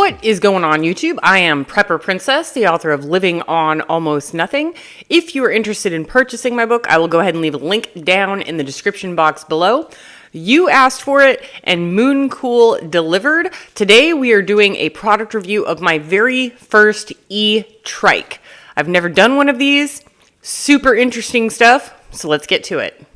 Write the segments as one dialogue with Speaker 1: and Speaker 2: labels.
Speaker 1: What is going on, YouTube? I am Prepper Princess, the author of Living on Almost Nothing. If you are interested in purchasing my book, I will go ahead and leave a link down in the description box below. You asked for it, and Mooncool delivered. Today, we are doing a product review of my very first E-Trike. I've never done one of these. Super interesting stuff, so let's get to it.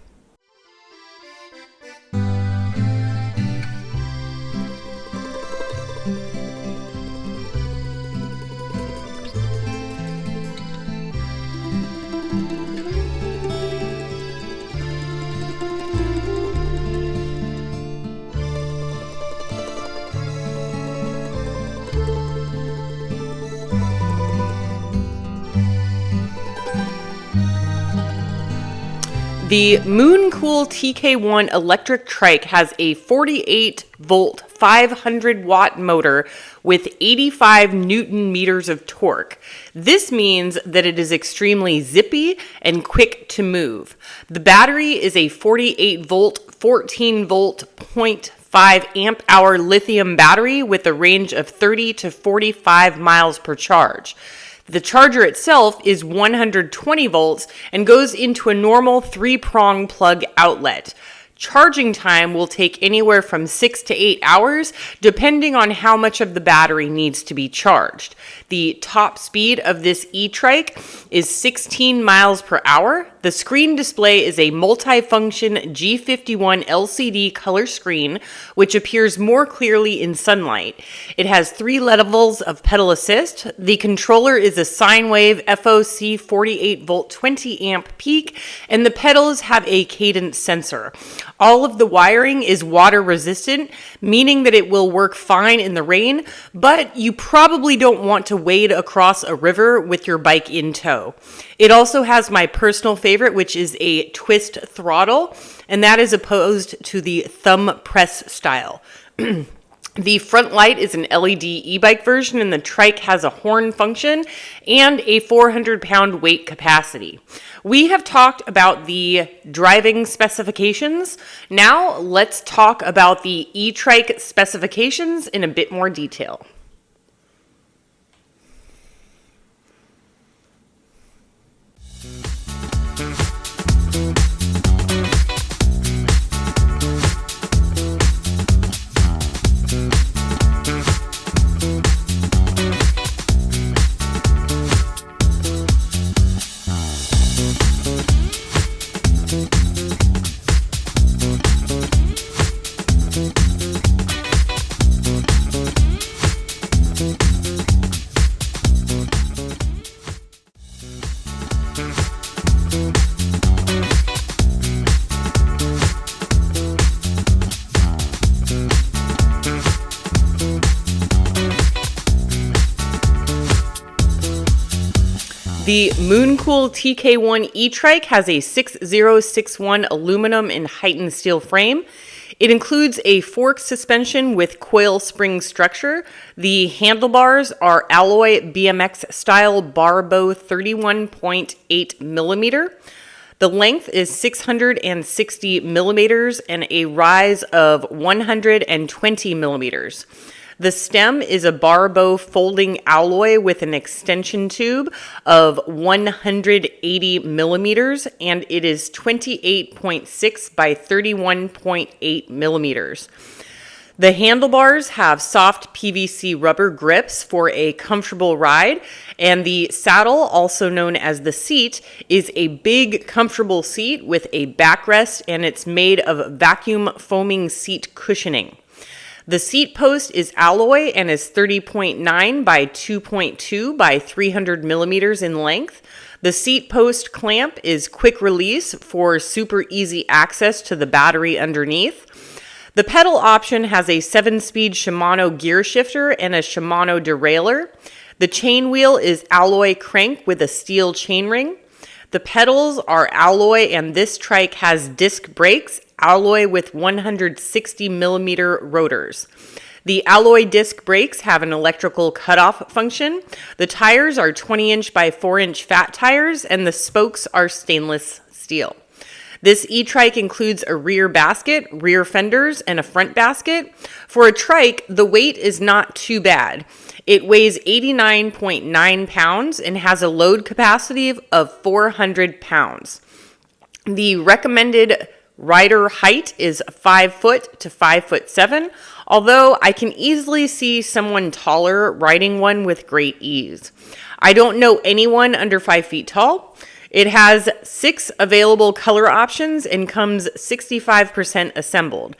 Speaker 1: The Mooncool TK1 electric trike has a 48 volt 500 watt motor with 85 Newton meters of torque. This means that it is extremely zippy and quick to move. The battery is a 48 volt 14 volt 0.5 amp hour lithium battery with a range of 30 to 45 miles per charge. The charger itself is 120 volts and goes into a normal 3-prong plug outlet. Charging time will take anywhere from 6 to 8 hours, depending on how much of the battery needs to be charged. The top speed of this E-Trike is 16 miles per hour. The screen display is a multi-function G51 LCD color screen, which appears more clearly in sunlight. It has 3 levels of pedal assist. The controller is a sine wave FOC 48 volt 20 amp peak, and the pedals have a cadence sensor. All of the wiring is water resistant, meaning that it will work fine in the rain, but you probably don't want to wade across a river with your bike in tow. It also has my personal favorite, which is a twist throttle, and that is opposed to the thumb press style. The front light is an LED e-bike version, and the trike has a horn function and a 400-pound weight capacity. We have talked about the driving specifications. Now let's talk about the E-Trike specifications in a bit more detail. The Mooncool TK1 E-Trike has a 6061 aluminum and heightened steel frame. It includes a fork suspension with coil spring structure. The handlebars are alloy BMX style Barbow 31.8 millimeter. The length is 660 millimeters and a rise of 120 millimeters. The stem is a Barbow folding alloy with an extension tube of 180 millimeters, and it is 28.6 by 31.8 millimeters. The handlebars have soft PVC rubber grips for a comfortable ride, and the saddle, also known as the seat, is a big, comfortable seat with a backrest, and it's made of vacuum foaming seat cushioning. The seat post is alloy and is 30.9 by 2.2 by 300 millimeters in length. The seat post clamp is quick release for super easy access to the battery underneath. The pedal option has a 7-speed Shimano gear shifter and a Shimano derailleur. The chain wheel is alloy crank with a steel chainring. The pedals are alloy, and this trike has disc brakes, alloy with 160 millimeter rotors. The alloy disc brakes have an electrical cutoff function. The tires are 20-inch by 4-inch fat tires, and the spokes are stainless steel. This E-Trike includes a rear basket, rear fenders, and a front basket. For a trike, the weight is not too bad. It weighs 89.9 pounds and has a load capacity of 400 pounds. The recommended rider height is 5 foot to 5'7", although I can easily see someone taller riding one with great ease. I don't know anyone under 5 feet tall. It has 6 available color options and comes 65% assembled.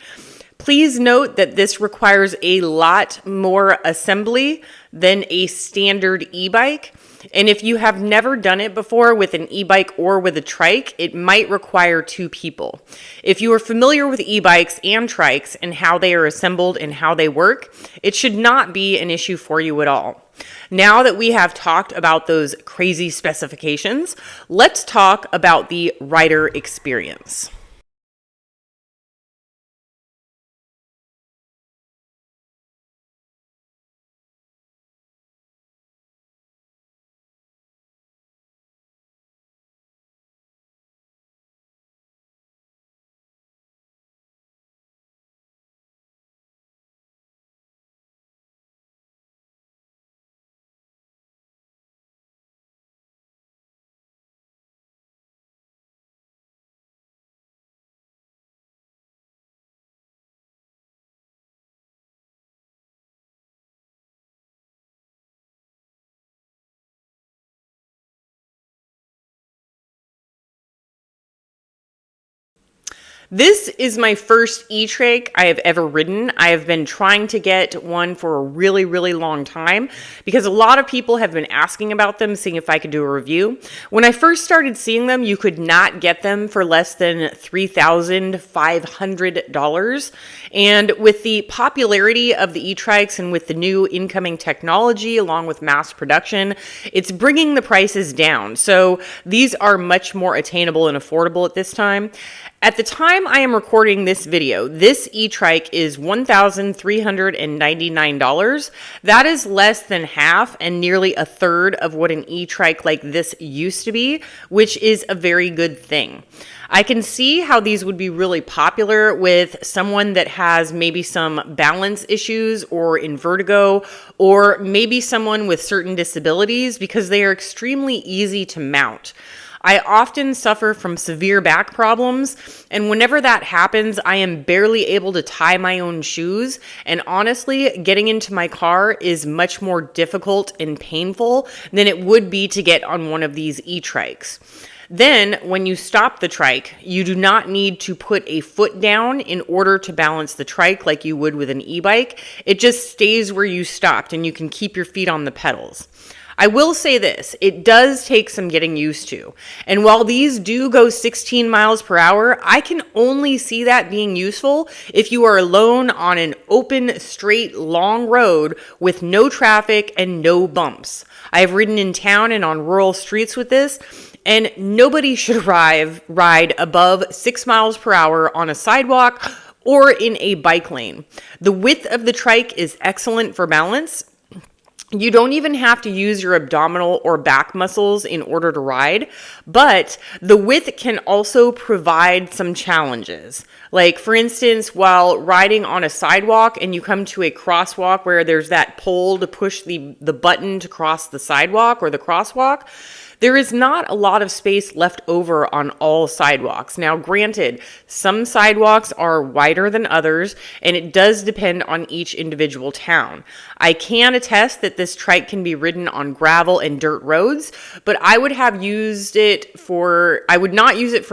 Speaker 1: Please note that this requires a lot more assembly than a standard e-bike. And if you have never done it before with an e-bike or with a trike, it might require 2 people. If you are familiar with e-bikes and trikes and how they are assembled and how they work, it should not be an issue for you at all. Now that we have talked about those crazy specifications, let's talk about the rider experience. This is my first E-Trike I have ever ridden. I have been trying to get one for a really, really long time because a lot of people have been asking about them, seeing if I could do a review. When I first started seeing them, you could not get them for less than $3,500. And with the popularity of the E-Trikes and with the new incoming technology along with mass production, it's bringing the prices down. So these are much more attainable and affordable at this time. At the time I am recording this video, this E-Trike is $1,399. That is less than half and nearly a third of what an E-Trike like this used to be, which is a very good thing. I can see how these would be really popular with someone that has maybe some balance issues or in vertigo, or maybe someone with certain disabilities because they are extremely easy to mount. I often suffer from severe back problems, and whenever that happens, I am barely able to tie my own shoes, and honestly, getting into my car is much more difficult and painful than it would be to get on one of these E-Trikes. Then, when you stop the trike, you do not need to put a foot down in order to balance the trike like you would with an e-bike. It just stays where you stopped, and you can keep your feet on the pedals. I will say this, it does take some getting used to. And while these do go 16 miles per hour, I can only see that being useful if you are alone on an open, straight, long road with no traffic and no bumps. I have ridden in town and on rural streets with this, and nobody should ride above 6 miles per hour on a sidewalk or in a bike lane. The width of the trike is excellent for balance. You don't even have to use your abdominal or back muscles in order to ride, but the width can also provide some challenges. Like, for instance, while riding on a sidewalk and you come to a crosswalk where there's that pole to push the button to cross the sidewalk or the crosswalk, there is not a lot of space left over on all sidewalks. Now, granted, some sidewalks are wider than others, and it does depend on each individual town. I can attest that this trike can be ridden on gravel and dirt roads, but I would not use it for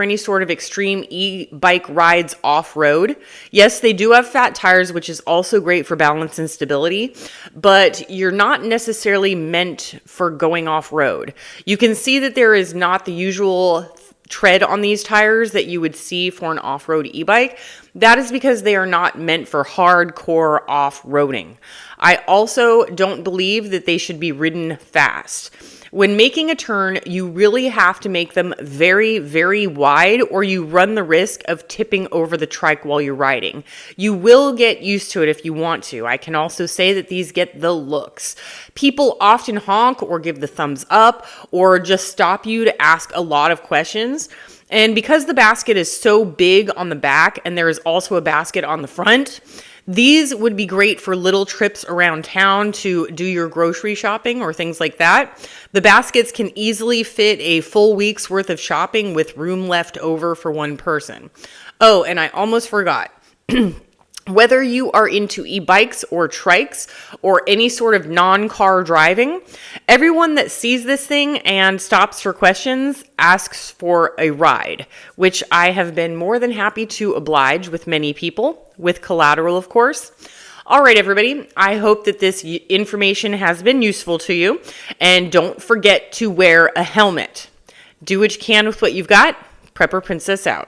Speaker 1: any sort of extreme e-bike rides off-road. Yes, they do have fat tires, which is also great for balance and stability, but you're not necessarily meant for going off-road. You can see that there is not the usual tread on these tires that you would see for an off-road e-bike. That is because they are not meant for hardcore off-roading. I also don't believe that they should be ridden fast. When making a turn, you really have to make them very, very wide, or you run the risk of tipping over the trike while you're riding. You will get used to it if you want to. I can also say that these get the looks. People often honk or give the thumbs up or just stop you to ask a lot of questions. And because the basket is so big on the back and there is also a basket on the front, these would be great for little trips around town to do your grocery shopping or things like that. The baskets can easily fit a full week's worth of shopping with room left over for one person. Oh, and I almost forgot. Whether you are into e-bikes or trikes or any sort of non-car driving, everyone that sees this thing and stops for questions asks for a ride, which I have been more than happy to oblige with many people, with collateral, of course. All right, everybody, I hope that this information has been useful to you, and don't forget to wear a helmet. Do what you can with what you've got. Prepper Princess out.